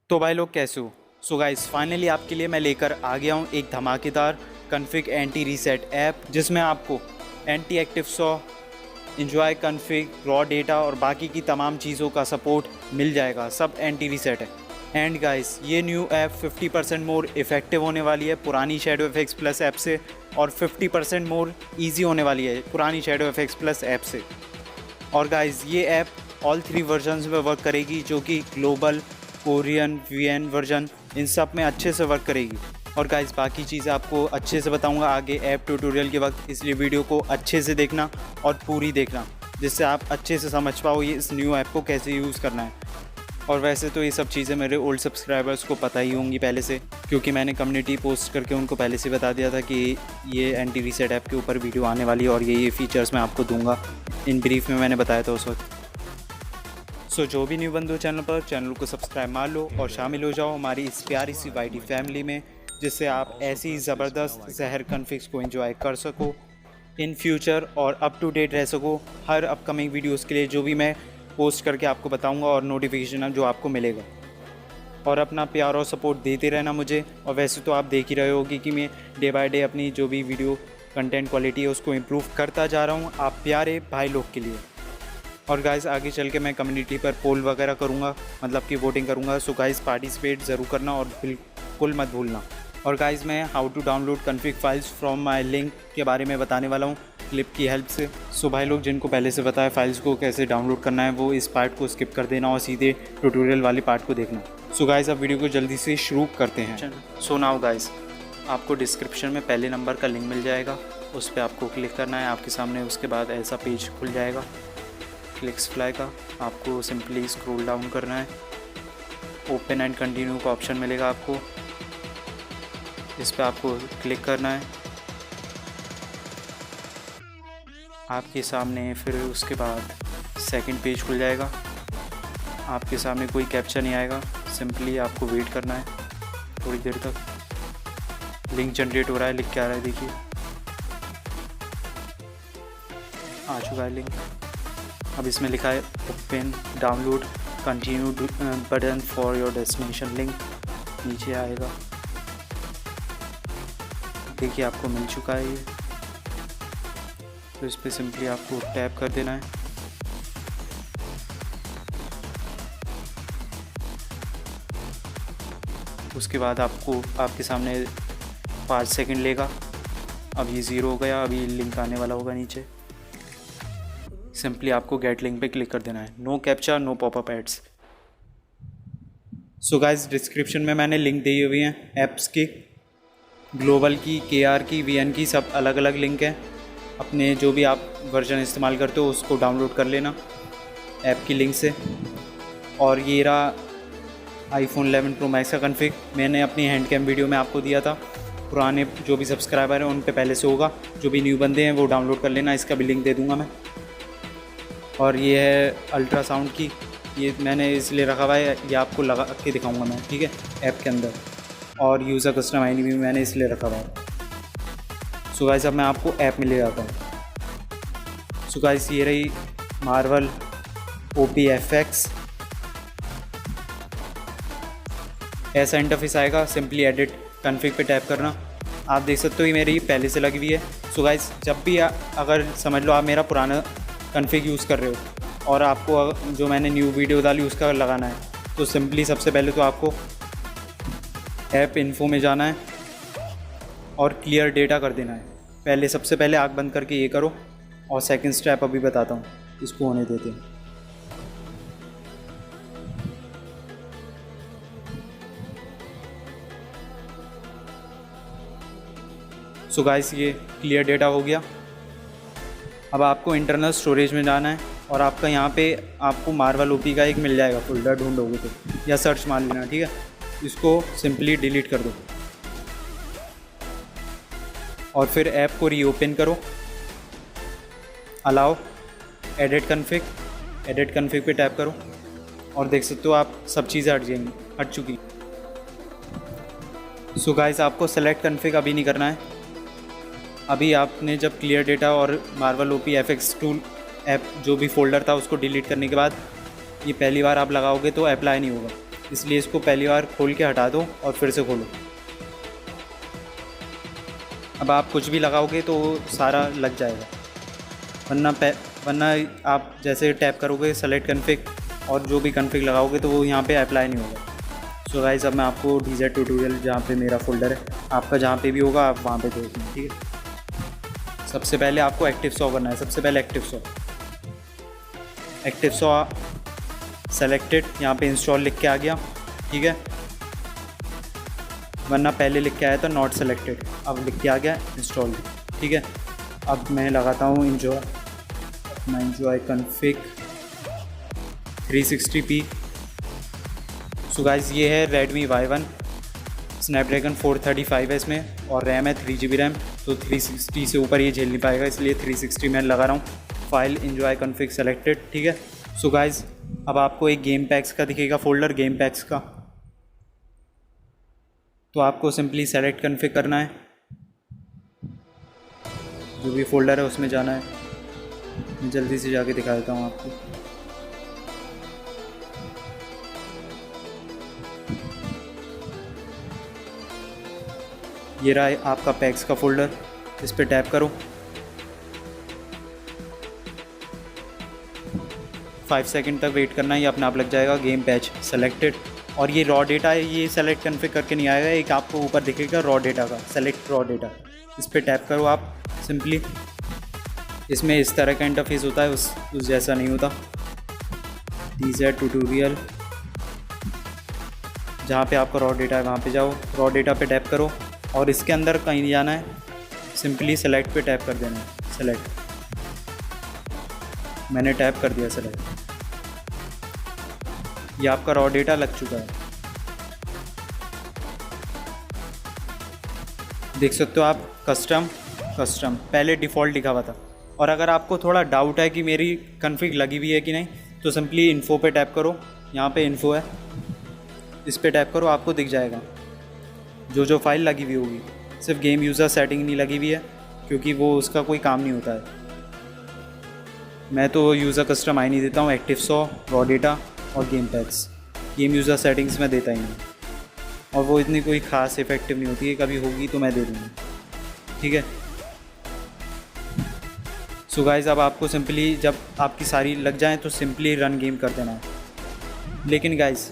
तो भाई लोग कैसे हो। सो गाइस फाइनली आपके लिए मैं लेकर आ गया हूँ एक धमाकेदार कन्फिग एंटी रीसेट ऐप, जिसमें आपको anti active saw, enjoy config, raw data और बाकी की तमाम चीज़ों का सपोर्ट मिल जाएगा। सब एंटी रीसेट है। एंड गाइस ये न्यू ऐप 50% मोर इफेक्टिव होने वाली है पुरानी शैडो एफएक्स प्लस ऐप से, और 50% मोर ईजी होने वाली है पुरानी शैडो एफएक्स प्लस ऐप से। और गाइस ये ऐप ऑल 3 वर्जन्स में वर्क करेगी, जो कि ग्लोबल, कोरियन, वीएन वर्जन, इन सब में अच्छे से वर्क करेगी। और गाइस बाकी चीज़ें आपको अच्छे से बताऊंगा आगे ऐप ट्यूटोरियल के वक्त, इसलिए वीडियो को अच्छे से देखना और पूरी देखना, जिससे आप अच्छे से समझ पाओ ये इस न्यू ऐप को कैसे यूज़ करना है। और वैसे तो ये सब चीज़ें मेरे ओल्ड सब्सक्राइबर्स को पता ही होंगी पहले से, क्योंकि मैंने कम्युनिटी पोस्ट करके उनको पहले से बता दिया था कि ये एंटी रीसेट ऐप के ऊपर वीडियो आने वाली है और ये फीचर्स मैं आपको दूंगा। इन ब्रीफ में मैंने बताया था उस वक्त। सो जो भी न्यू बंदो चैनल पर, चैनल को सब्सक्राइब मार लो और शामिल हो जाओ हमारी इस प्यारी सी वाईटी फैमिली में, जिससे आप ऐसी ज़बरदस्त जहर कन्फिग्स को एंजॉय कर सको इन फ्यूचर और अप टू डेट रह सको हर अपकमिंग वीडियोस के लिए, जो भी मैं पोस्ट करके आपको बताऊंगा और नोटिफिकेशन जो आपको मिलेगा। और अपना प्यार और सपोर्ट देते रहना मुझे। और वैसे तो आप देख ही रहे होगी कि मैं डे बाय डे अपनी जो भी वीडियो कंटेंट क्वालिटी है उसको इम्प्रूव करता जा रहा हूँ आप प्यारे भाई लोग के लिए। और गाइस आगे चल के मैं कम्युनिटी पर पोल वगैरह करूँगा, मतलब कि वोटिंग करूँगा। सो गाइस पार्टिसिपेट ज़रूर करना और बिल्कुल मत भूलना। और गाइस मैं how to download config files from my link के बारे में बताने वाला हूँ क्लिप की हेल्प से। सो भाई लोग जिनको पहले से पता है फाइल्स को कैसे डाउनलोड करना है, वो इस पार्ट को स्किप कर देना और सीधे ट्यूटोरियल वाली पार्ट को देखना। सो गाइस अब वीडियो को जल्दी से शुरू करते हैं। सो नाउ गाइस आपको डिस्क्रिप्शन में पहले नंबर का लिंक मिल जाएगा, उस पर आपको क्लिक करना है आपके सामने। उसके बाद ऐसा पेज खुल जाएगा क्लिक्सफ्लाई का। आपको सिंपली स्क्रॉल डाउन करना है, ओपन एंड कंटिन्यू का ऑप्शन मिलेगा आपको, इस पर आपको क्लिक करना है आपके सामने। फिर उसके बाद सेकंड पेज खुल जाएगा, आपके सामने कोई कैप्चर नहीं आएगा, सिंपली आपको वेट करना है थोड़ी देर तक। लिंक जनरेट हो रहा है, लिख के आ रहा है, देखिए आ चुका है लिंक। अब इसमें लिखा है open download continue button for your destination link, नीचे आएगा, देखिए आपको मिल चुका है ये। तो इस पर सिंपली आपको टैप कर देना है। उसके बाद आपको आपके सामने 5 सेकंड लेगा। अब ये 0 हो गया, अभी लिंक आने वाला होगा नीचे। सिंपली आपको गेट लिंक पे क्लिक कर देना है। No captcha, no popup ads. So guys description में मैंने लिंक दी हुई हैं ऐप्स की, ग्लोबल की, केआर की, वीएन की, सब अलग अलग लिंक हैं। अपने जो भी आप वर्जन इस्तेमाल करते हो उसको डाउनलोड कर लेना ऐप की लिंक से। और ये रहा आईफोन 11 प्रो मैक्स का कन्फिग, मैंने अपनी हैंड कैम वीडियो में आपको दिया था। पुराने जो भी सब्सक्राइबर हैं उन पे पहले से होगा, जो भी न्यू बंदे हैं वो डाउनलोड कर लेना, इसका भी लिंक दे दूँगा मैं। और ये है अल्ट्रासाउंड की, ये मैंने इसलिए रखा हुआ है, ये आपको लगा के दिखाऊंगा मैं, ठीक है, ऐप के अंदर। और यूज़र कस्टम आईडी भी मैंने इसलिए रखा हुआ है। सो गाइस अब मैं आपको ऐप में ले जाता हूँ। सो गाइस ये रही मार्वल OPFX, ऐसा इंटरफेस आएगा। सिंपली एडिट कन्फिग पे टैप करना। आप देख सकते हो ये मेरी पहले से लगी हुई है। सो गाइस जब भी अगर समझ लो आप मेरा पुराना कन्फिग यूज़ कर रहे हो और आपको जो मैंने न्यू वीडियो डाली उसका लगाना है, तो सिंपली सबसे पहले तो आपको ऐप इन्फो में जाना है और क्लियर डेटा कर देना है। सबसे पहले आँख बंद करके ये करो, और सेकंड स्टेप अभी बताता हूँ, इसको होने देते हैं। सो गाइस ये क्लियर डेटा हो गया। अब आपको इंटरनल स्टोरेज में जाना है और आपका यहाँ पे आपको मार्वल OP का एक मिल जाएगा फोल्डर, ढूंढोगे तो, या सर्च मार लेना, ठीक है। इसको सिंपली डिलीट कर दो और फिर ऐप को रीओपन करो। अलाउ एडिट कन्फिग पे टैप करो और देख सकते हो आप सब चीज़ें हट चुकी। सो गाइस आपको सेलेक्ट कन्फिग अभी नहीं करना है। अभी आपने जब क्लियर डेटा और मार्वल OPFX टूल ऐप जो भी फोल्डर था उसको डिलीट करने के बाद ये पहली बार आप लगाओगे तो अप्लाई नहीं होगा। इसलिए इसको पहली बार खोल के हटा दो और फिर से खोलो। अब आप कुछ भी लगाओगे तो सारा लग जाएगा, वरना आप जैसे टैप करोगे सेलेक्ट कन्फिग और जो भी कन्फिग लगाओगे तो वो यहाँ पे अप्लाई नहीं होगा। सो गाइस, अब मैं आपको DZ ट्यूटोरियल जहाँ पे मेरा फोल्डर है, आपका जहाँ पे भी होगा आप वहाँ पे देखना, ठीक है। सबसे पहले आपको एक्टिव सॉ करना है। सबसे पहले एक्टिव सॉ सेलेक्टेड, यहाँ पे इंस्टॉल लिख के आ गया, ठीक है, वरना पहले लिख के आया था नॉट सेलेक्टेड, अब लिख के आ गया इंस्टॉल, ठीक है। अब मैं लगाता हूँ enjoy config 360p। So guys, ये है Redmi Y1, स्नैपड्रैगन 435 है इसमें और रैम है 3GB रैम, तो 360 से ऊपर ये झेल नहीं पाएगा, इसलिए 360 मैं लगा रहा हूँ। फाइल एंजॉय कन्फिग सेलेक्टेड, ठीक है। सो गाइस, अब आपको एक गेम पैक्स का दिखेगा फोल्डर, गेम पैक्स का, तो आपको सिंपली सेलेक्ट कन्फिग करना है, जो भी फोल्डर है उसमें जाना है। मैं जल्दी से जाके दिखा देता हूँ आपको। ये रहा है आपका पैक्स का फोल्डर, इस पर टैप करो। 5 सेकंड तक वेट करना है, ये अपने आप लग जाएगा। गेम पैच सेलेक्टेड, और ये रॉ डेटा है, ये सेलेक्ट कन्फिग करके नहीं आएगा, एक आपको ऊपर दिखेगा रॉ डेटा का, सेलेक्ट रॉ डेटा, इस पर टैप करो आप सिंपली। इसमें इस तरह का इंटरफेस होता है, उस जैसा नहीं होता। DZ ट्यूटोरियल, जहाँ पे आपका रॉ डेटा है वहाँ पे जाओ, रॉ डेटा पे टैप करो और इसके अंदर कहीं नहीं जाना है, सिंपली सेलेक्ट पे टैप कर देना है। सेलेक्ट, मैंने टैप कर दिया सेलेक्ट, ये आपका रॉ डेटा लग चुका है, देख सकते हो आप। कस्टम पहले डिफ़ॉल्ट लिखा हुआ था, और अगर आपको थोड़ा डाउट है कि मेरी कन्फिग लगी हुई है कि नहीं, तो सिंपली इन्फो पे टैप करो, यहाँ पे इन्फो है, इस पे टैप करो, आपको दिख जाएगा जो फाइल लगी हुई होगी। सिर्फ गेम यूज़र सेटिंग नहीं लगी हुई है, क्योंकि वो उसका कोई काम नहीं होता है। मैं तो यूज़र कस्टम आई नहीं देता हूँ, एक्टिव सॉ, रॉ डेटा और game PACS, game user settings में देता ही नहीं, और वो इतनी कोई ख़ास इफेक्टिव नहीं होती है, कभी होगी तो मैं दे दूँगा, ठीक है। सो गाइस, अब आपको सिंपली जब आपकी सारी लग जाएं तो सिंपली रन गेम कर देना है। लेकिन गाइस,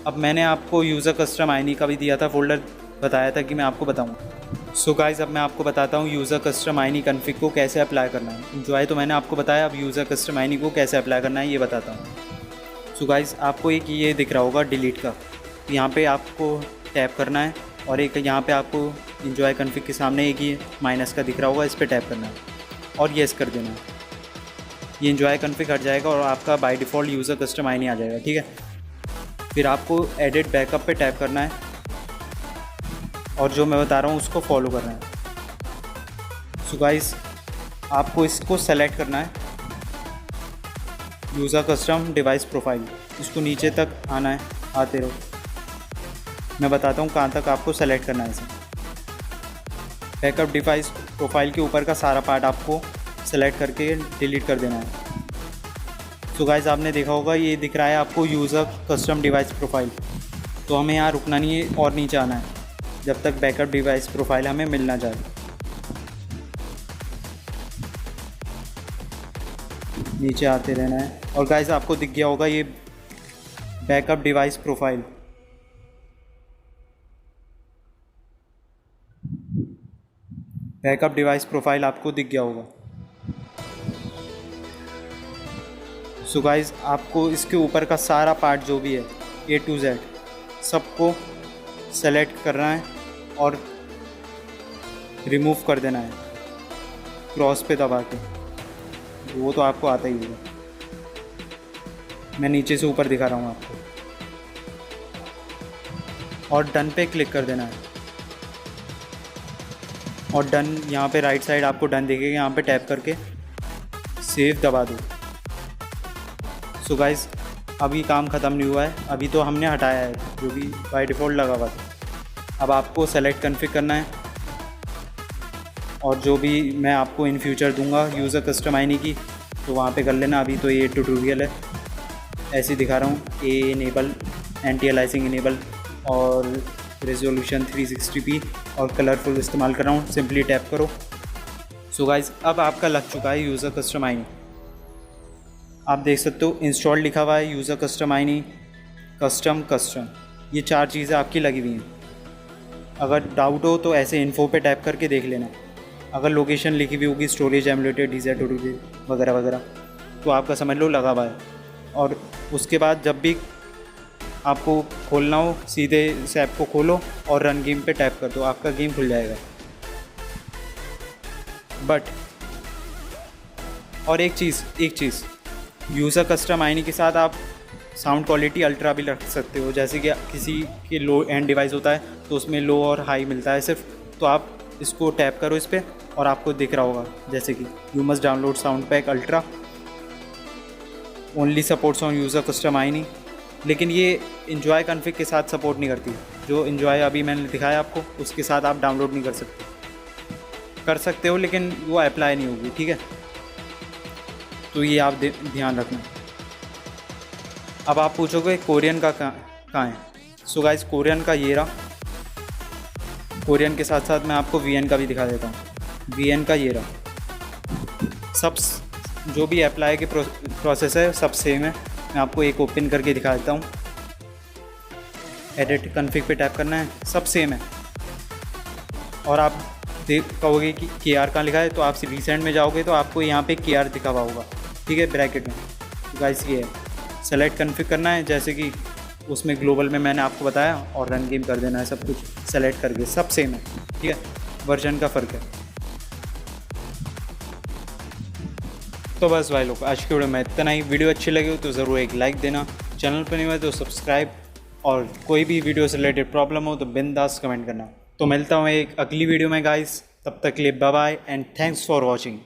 अब मैंने आपको यूज़र कस्टम आईनी का भी दिया था फोल्डर, बताया था कि मैं आपको बताऊँ। सो गाइस, अब मैं आपको बताता हूँ यूज़र कस्टम आईनी कन्फिग को कैसे अप्लाई करना है। एंजॉय तो मैंने आपको बताया, अब यूज़र कस्टम आईनी को कैसे अप्लाई करना है ये बताता हूँ। सो गाइस, आपको एक ये दिख रहा होगा डिलीट का, यहाँ पे आपको टैप करना है, और एक यहाँ पे आपको एंजॉय कन्फिग के सामने एक ये माइनस का दिख रहा होगा, इस पर टैप करना है और येस कर देना है। ये एंजॉय कन्फिग हट जाएगा और आपका बाय डिफ़ॉल्ट यूज़र कस्टम आईनी आ जाएगा, ठीक है। फिर आपको एडिट बैकअप पे टैप करना है, और जो मैं बता रहा हूँ उसको फॉलो करना है। सो गाइस, आपको इसको सेलेक्ट करना है, यूज़र कस्टम डिवाइस प्रोफाइल, इसको नीचे तक आना है, आते रहो, मैं बताता हूँ कहाँ तक आपको सेलेक्ट करना है इसे। बैकअप डिवाइस प्रोफाइल के ऊपर का सारा पार्ट आपको सेलेक्ट करके डिलीट कर देना है। तो गाइस, आपने देखा होगा ये दिख रहा है आपको यूज़र कस्टम डिवाइस प्रोफाइल, तो हमें यहाँ रुकना नहीं है और नीचे आना है जब तक बैकअप डिवाइस प्रोफाइल हमें मिल ना जाए। नीचे आते रहना है, और गाइस आपको दिख गया होगा ये backup device profile, backup device profile आपको दिख गया होगा। सो गाइस, आपको इसके ऊपर का सारा पार्ट जो भी है A to Z सबको सेलेक्ट करना है और रिमूव कर देना है क्रॉस पे दबा के, वो तो आपको आता ही होगा, मैं नीचे से ऊपर दिखा रहा हूँ आपको, और डन पे क्लिक कर देना है। और डन, यहाँ पे राइट साइड आपको डन दिखेगा, यहाँ पे टैप करके सेव दबा दो। सो गाइस, अभी काम ख़त्म नहीं हुआ है, अभी तो हमने हटाया है जो भी बाय डिफ़ॉल्ट लगा हुआ था। अब आपको सेलेक्ट कन्फिग करना है, और जो भी मैं आपको इन फ्यूचर दूंगा यूज़र कस्टम आईनी की, तो वहाँ पे कर लेना। अभी तो ये ट्यूटोरियल है, ऐसे ही दिखा रहा हूँ, ए इनेबल एंटी अलाइसिंग इनेबल और रेजोल्यूशन 360p और कलरफुल इस्तेमाल कर रहा हूँ। सिंपली टैप करो। सो गाइस अब आपका लग चुका है यूज़र कस्टम आईनी। आप देख सकते हो इंस्टॉल लिखा हुआ है, यूज़र कस्टम आईनी, कस्टम, ये 4 चीज़ें आपकी लगी हुई हैं। अगर डाउट हो तो ऐसे इन्फो पे टैप करके देख लेना। अगर लोकेशन लिखी हुई होगी स्टोरेज एमुलेटेड DZ वगैरह वगैरह तो आपका समझ लो लगा हुआ है। और उसके बाद जब भी आपको खोलना हो सीधे इस ऐप को खोलो और रन गेम पे टैप कर दो, आपका गेम खुल जाएगा। बट और एक चीज़ यूज़र कस्टम आईनी के साथ आप साउंड क्वालिटी अल्ट्रा भी रख सकते हो। जैसे कि किसी के लो एंड डिवाइस होता है तो उसमें लो और हाई मिलता है सिर्फ, तो आप इसको टैप करो इस पर और आपको दिख रहा होगा जैसे कि you must download sound pack ultra, only supports on user custom आईनी। लेकिन ये इन्जॉय कॉन्फ़िग के साथ सपोर्ट नहीं करती। जो इन्जॉय अभी मैंने दिखाया आपको उसके साथ आप डाउनलोड नहीं कर सकते हो, लेकिन वो अप्लाई नहीं होगी, ठीक है। तो ये आप ध्यान रखना। अब आप पूछोगे कोरियन का कहाँ है। सो गाइस कोरियन का ये रहा। कोरियन के साथ साथ मैं आपको VN का भी दिखा देता हूँ। VN का ये रहा। सब जो भी अप्लाई के प्रोसेस है सब सेम है। मैं आपको एक ओपन करके दिखा देता हूँ। एडिट कॉन्फ़िग पे टैप करना है, सब सेम है। और आप कहोगे कि KR कहाँ लिखा है, तो आप रिसेंट में जाओगे तो आपको यहाँ पे KR दिखा हुआ होगा, ठीक है, ब्रैकेट में। तो गाइस ये है, सेलेक्ट कॉन्फ़िग करना है जैसे कि उसमें ग्लोबल में मैंने आपको बताया और रन गेम कर देना है। सब कुछ सेलेक्ट करके सब सेम है, ठीक है, वर्जन का फ़र्क है। तो बस भाई लोग आज की वीडियो में इतना ही। वीडियो अच्छी लगी हो तो ज़रूर एक लाइक देना, चैनल पर नहीं हुआ तो सब्सक्राइब, और कोई भी वीडियो से रिलेटेड प्रॉब्लम हो तो बिंदास कमेंट करना। तो मिलता हूँ एक अगली वीडियो में गाइस, तब तक के लिए bye bye and thanks for watching.